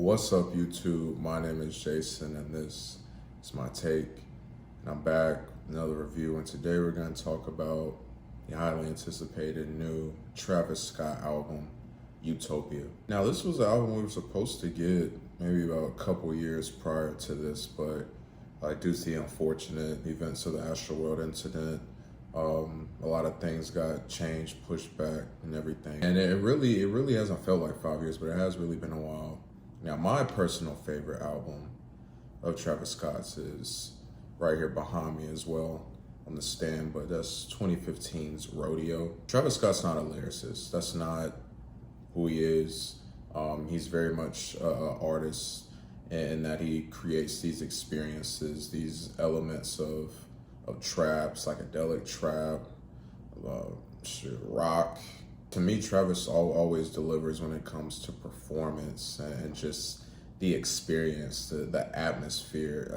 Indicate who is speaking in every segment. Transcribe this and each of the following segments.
Speaker 1: What's up, YouTube? My name is Jason, and this is my take. And I'm back with another review, and today we're going to talk about the highly anticipated new Travis Scott album, UTOPIA. Now, this was an album we were supposed to get maybe about a couple years prior to this, but due to the unfortunate events of the Astroworld incident, a lot of things got changed, pushed back, and everything. And it really hasn't felt like 5 years, but it has really been a while. Now, my personal favorite album of Travis Scott's is right here behind me as well on the stand, but that's 2015's Rodeo. Travis Scott's not a lyricist. That's not who he is. He's very much an artist in that he creates these experiences, these elements of trap, psychedelic trap, rock. To me, Travis always delivers when it comes to performance and just the experience, the atmosphere.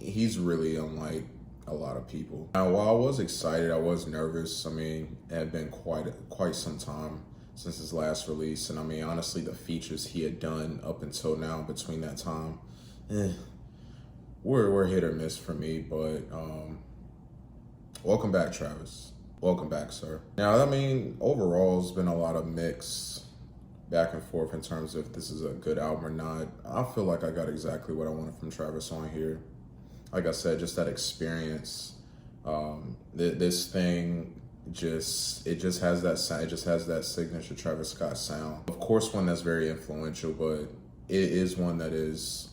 Speaker 1: He's really unlike a lot of people. Now, while I was excited, I was nervous. I mean, it had been quite some time since his last release, and I mean, honestly, the features he had done up until now, between that time, were hit or miss for me. But welcome back, Travis. Welcome back, sir. Now, I mean, overall, it's been a lot of mix back and forth in terms of if this is a good album or not. I feel like I got exactly what I wanted from Travis on here. Like I said, just that experience. This thing just has that sound. It just has that signature Travis Scott sound. Of course, one that's very influential, but it is one that is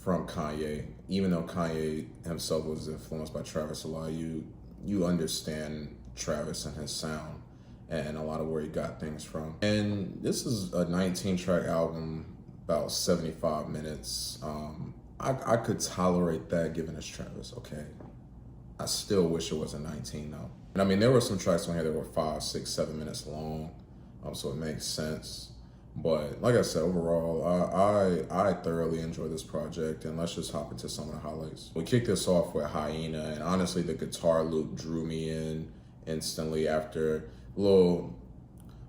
Speaker 1: from Kanye. Even though Kanye himself was influenced by Travis a lot, you understand Travis and his sound and a lot of where he got things from. And this is a 19-track album, about 75 minutes. I could tolerate that given it's Travis, okay? I still wish it wasn't 19 though. And I mean, there were some tracks on here that were 5, 6, 7 minutes long, so it makes sense. But like I said, overall, I thoroughly enjoy this project, and let's just hop into some of the highlights. We kicked this off with HYAENA, and honestly, the guitar loop drew me in instantly after a little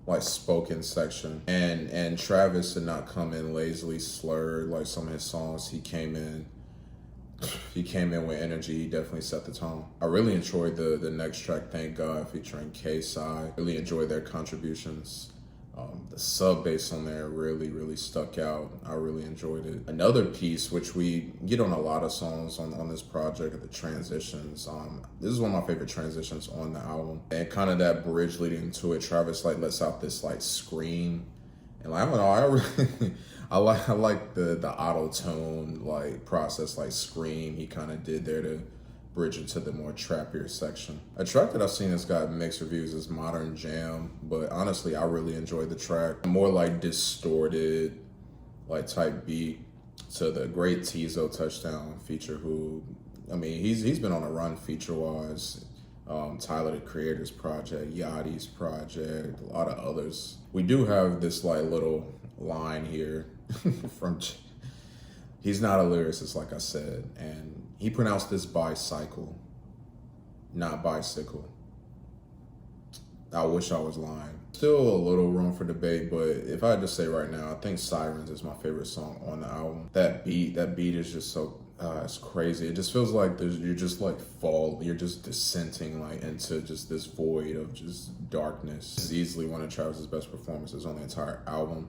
Speaker 1: like spoken section. And Travis did not come in lazily slurred like some of his songs. He came in with energy. He definitely set the tone. I really enjoyed the next track, Thank God, featuring KayCyy. Really enjoyed their contributions. The sub bass on there really stuck out. I really enjoyed it. Another piece, which we get on a lot of songs on this project, are the transitions. This is one of my favorite transitions on the album. And kind of that bridge leading to it, Travis lets out this scream. And I don't know, I like the auto-tone process, scream he kind of did there to bridge into the more trappier section. A track that I've seen that's got mixed reviews is Modern Jam, but honestly, I really enjoyed the track. More distorted, type beat to the great Teezo Touchdown feature, who, I mean, he's been on a run feature-wise. Tyler, the Creator's project, Yachty's project, a lot of others. We do have this little line here from, he's not a lyricist, like I said, and he pronounced this bicycle, not bicycle. I wish I was lying. Still a little room for debate, but if I had to say right now, I think Sirens is my favorite song on the album. That beat is just so, it's crazy. It just feels like you're just you're just descending into just this void of just darkness. This is easily one of Travis's best performances on the entire album.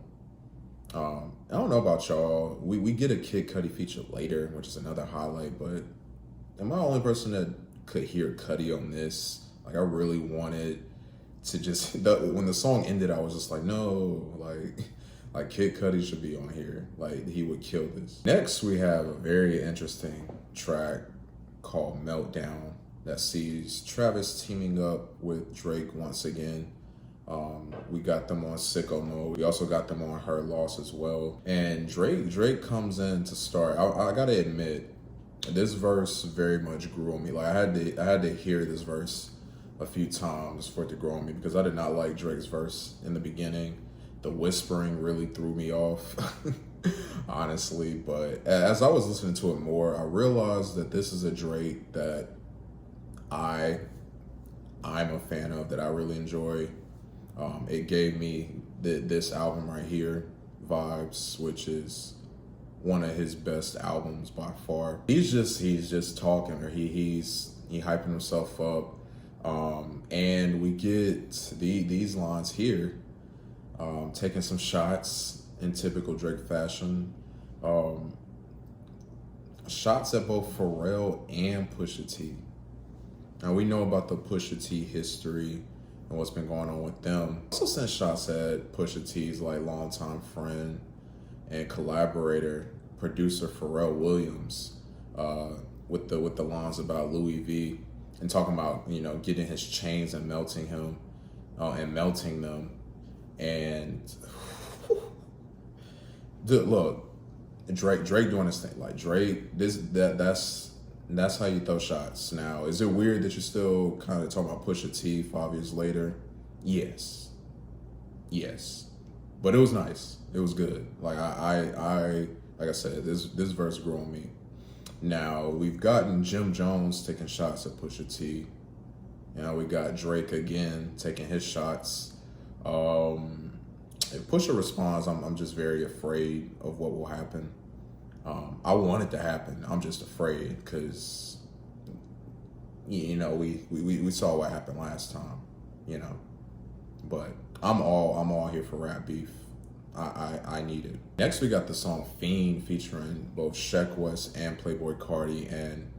Speaker 1: I don't know about y'all. We get a Kid Cudi feature later, which is another highlight, but am I the only person that could hear Cudi on this? I really wanted to just, when the song ended, I was just no, Kid Cudi should be on here. He would kill this. Next, we have a very interesting track called Meltdown that sees Travis teaming up with Drake once again. We got them on Sicko Mode. We also got them on Her Loss as well. And Drake comes in to start. I gotta admit, this verse very much grew on me. I had to hear this verse a few times for it to grow on me, because I did not like Drake's verse in the beginning. The whispering really threw me off, honestly. But as I was listening to it more, I realized that this is a Drake that I'm a fan of, that I really enjoy. It gave me this album right here vibes, which is one of his best albums by far. He's just talking, or he hyping himself up. And we get these lines here, taking some shots in typical Drake fashion. Shots at both Pharrell and Pusha T. Now we know about the Pusha T history and what's been going on with them. Also sent shots at Pusha T's like longtime friend and collaborator, producer Pharrell Williams, with the lines about Louis V and talking about, you know, getting his chains and melting him, and melting them. And dude, look, Drake doing his thing. Like Drake, that's how you throw shots. Now, is it weird that you're still kind of talking about Pusha T 5 years later? Yes. But it was nice. It was good. Like like I said, this verse grew on me. Now we've gotten Jim Jones taking shots at Pusha T. Now we got Drake again taking his shots. If Pusha responds, I'm just very afraid of what will happen. I want it to happen. I'm just afraid because, you know, we saw what happened last time, you know. But I'm all here for rap beef. I need it. Next, we got the song Fiend featuring both Sheck Wes and Playboi Carti. And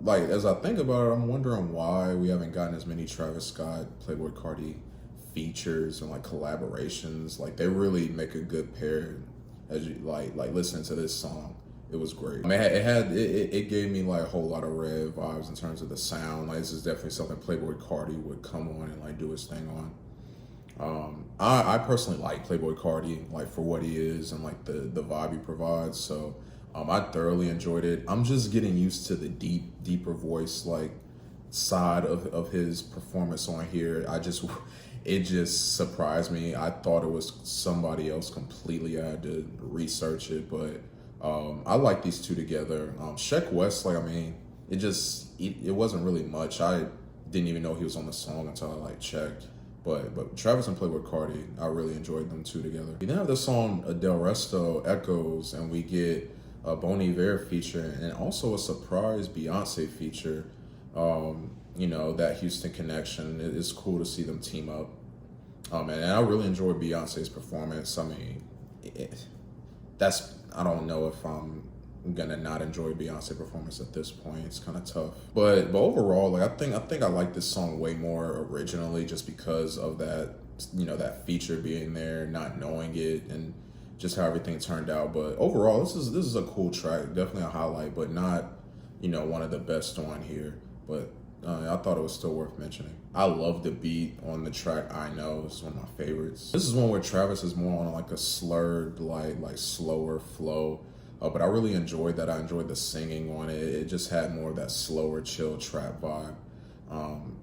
Speaker 1: like, as I think about it, I'm wondering why we haven't gotten as many Travis Scott, Playboi Carti features and like collaborations. Like, they really make a good pair. As you like listening to this song, it was great. I mean, it gave me like a whole lot of Red vibes in terms of the sound. Like, this is definitely something Playboi Carti would come on and like do his thing on. I personally like Playboi Carti, like for what he is and like the vibe he provides. So I thoroughly enjoyed it. I'm just getting used to the deeper voice like side of his performance on here. It just surprised me. I thought it was somebody else completely. I had to research it, but I like these two together. Sheck Wes, like, I mean, it wasn't really much. I didn't even know he was on the song until I like checked. But Travis and Playboi Carti, I really enjoyed them two together. We then have the song DELRESTO Echoes, and we get a Bon Iver feature and also a surprise Beyonce feature. You know, that Houston connection. It's cool to see them team up. And I really enjoyed Beyonce's performance. I mean, I don't know if I'm gonna not enjoy Beyonce performance at this point. It's kind of tough. But overall, like I think I like this song way more originally just because of that, you know, that feature being there, not knowing it, and just how everything turned out. But overall, this is a cool track, definitely a highlight, but not, you know, one of the best on here. But I thought it was still worth mentioning. I love the beat on the track I Know. It's one of my favorites. This is one where Travis is more on like a slurred, like slower flow. But I really enjoyed that. I enjoyed the singing on it. It just had more of that slower, chill trap vibe.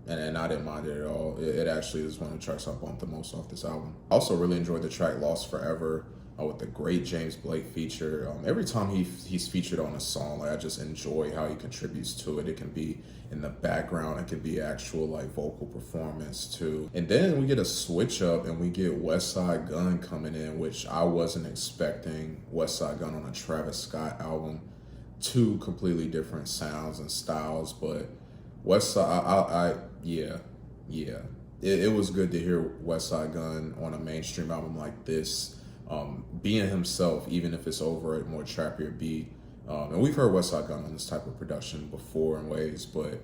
Speaker 1: And I didn't mind it at all. It actually is one of the tracks I bumped the most off this album. I also really enjoyed the track Lost Forever, with the great James Blake feature. Every time he's featured on a song, like I just enjoy how he contributes to it. It can be in the background, it can be actual like vocal performance too. And then we get a switch up and we get Westside Gunn coming in, which I wasn't expecting Westside Gunn on a Travis Scott album. Two completely different sounds and styles, but Westside, yeah. It was good to hear Westside Gunn on a mainstream album like this. Being himself, even if it's over a more trappier beat. And we've heard Westside Gunn on this type of production before in ways, but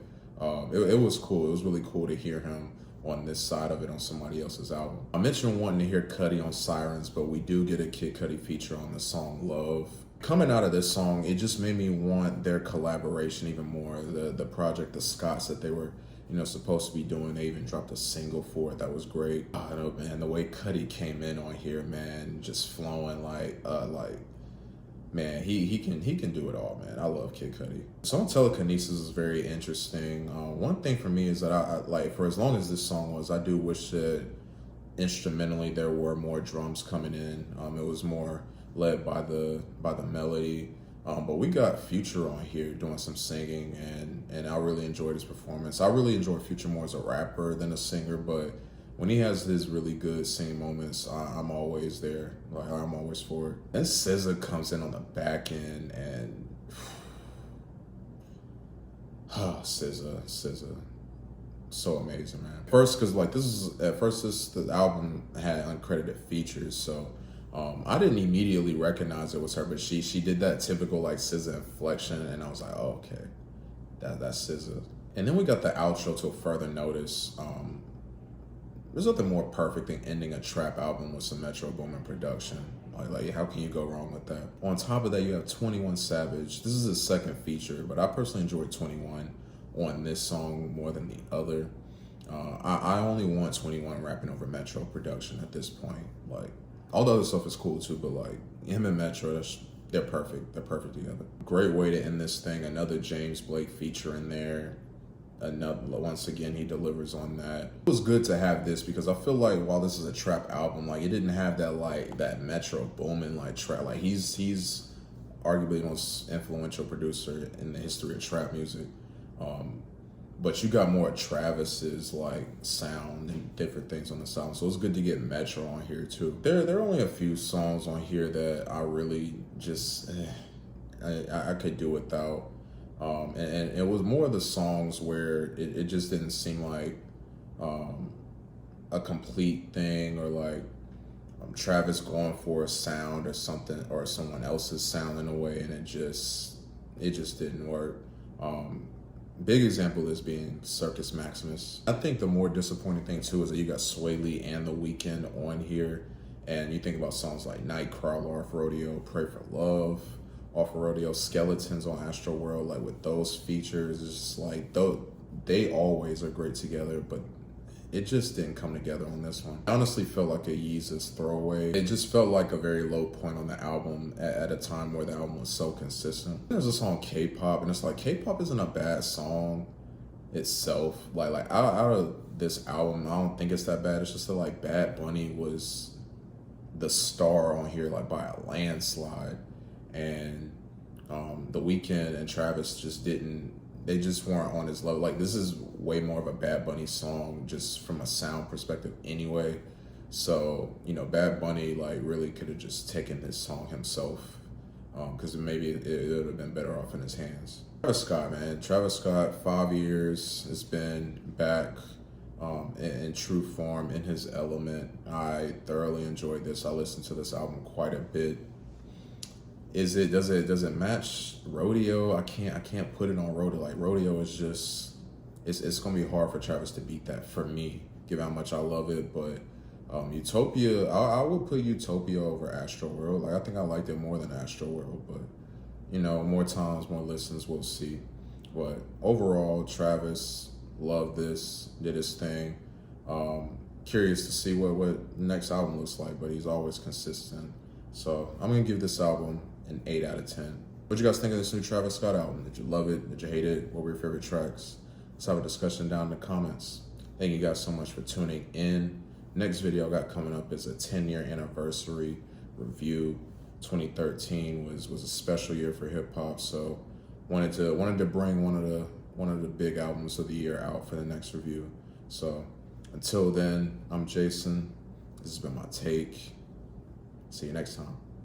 Speaker 1: it was cool. It was really cool to hear him on this side of it on somebody else's album. I mentioned wanting to hear Cudi on Sirens, but we do get a Kid Cudi feature on the song Love. Coming out of this song, it just made me want their collaboration even more. The project, the Scots that they were, you know, supposed to be doing. They even dropped a single for it that was great. I don't know, man, the way Cudi came in on here, man, just flowing like man, he can do it all, man. I love Kid Cudi. The song Telekinesis is very interesting. One thing for me is that I like, for as long as this song was, I do wish that instrumentally there were more drums coming in. It was more led by the melody. But we got Future on here doing some singing, and I really enjoyed his performance. I really enjoy Future more as a rapper than a singer, but when he has his really good singing moments, I'm always there. Like, I'm always for it. Then SZA comes in on the back end, and SZA, so amazing, man. First, because like the album had uncredited features, so I didn't immediately recognize it was her, but she did that typical like SZA inflection, and I was like, oh, okay, that's SZA. And then we got the outro to Further Notice. There's nothing more perfect than ending a trap album with some Metro Boomin production. Like how can you go wrong with that? On top of that, you have 21 Savage. This is his second feature, but I personally enjoyed 21 on this song more than the other. I only want 21 rapping over Metro production at this point. Like, all the other stuff is cool too, but like him and Metro, they're perfect. They're perfect together. Great way to end this thing. Another James Blake feature in there. Once again, he delivers on that. It was good to have this because I feel like while this is a trap album, like it didn't have that Metro Boomin like trap. Like he's arguably the most influential producer in the history of trap music. But you got more Travis's like sound and different things on the sound. So it's good to get Metro on here too. There are only a few songs on here that I really just I could do without. And it was more of the songs where it just didn't seem like a complete thing, or like Travis going for a sound or something, or someone else's sound in a way, and it just didn't work. Big example is being Circus Maximus. I think the more disappointing thing too is that you got Swae Lee and The Weeknd on here, and you think about songs like Nightcrawler off Rodeo, Pray for Love off of Rodeo, Skeletons on Astro World, like with those features, it's just like, they always are great together, but it just didn't come together on this one. I honestly felt like a Yeezus throwaway. It just felt like a very low point on the album at a time where the album was so consistent. There's a song K-pop, and it's like, K-pop isn't a bad song itself. Like out of this album, I don't think it's that bad. It's just that like Bad Bunny was the star on here, like by a landslide. And The Weeknd and Travis they just weren't on his level. Like, this is way more of a Bad Bunny song just from a sound perspective anyway. So, you know, Bad Bunny like really could have just taken this song himself, because maybe it would have been better off in his hands. Travis Scott, man. Travis Scott, 5 years, has been back in true form, in his element. I thoroughly enjoyed this. I listened to this album quite a bit. Does it match Rodeo? I can't put it on Rodeo. Like, Rodeo is just, it's gonna be hard for Travis to beat that for me, given how much I love it. But Utopia, I would put Utopia over Astro World. Like, I think I liked it more than Astro World, but you know, more times, more listens, we'll see. But overall, Travis loved this, did his thing. Curious to see what next album looks like, but he's always consistent. So I'm gonna give this album an 8 out of 10. What you guys think of this new Travis Scott album? Did you love it? Did you hate it? What were your favorite tracks? Let's have a discussion down in the comments. Thank you guys so much for tuning in. Next video I got coming up is a 10-year anniversary review. 2013 was a special year for hip hop, so wanted to bring one of the big albums of the year out for the next review. So until then, I'm Jason. This has been my take. See you next time.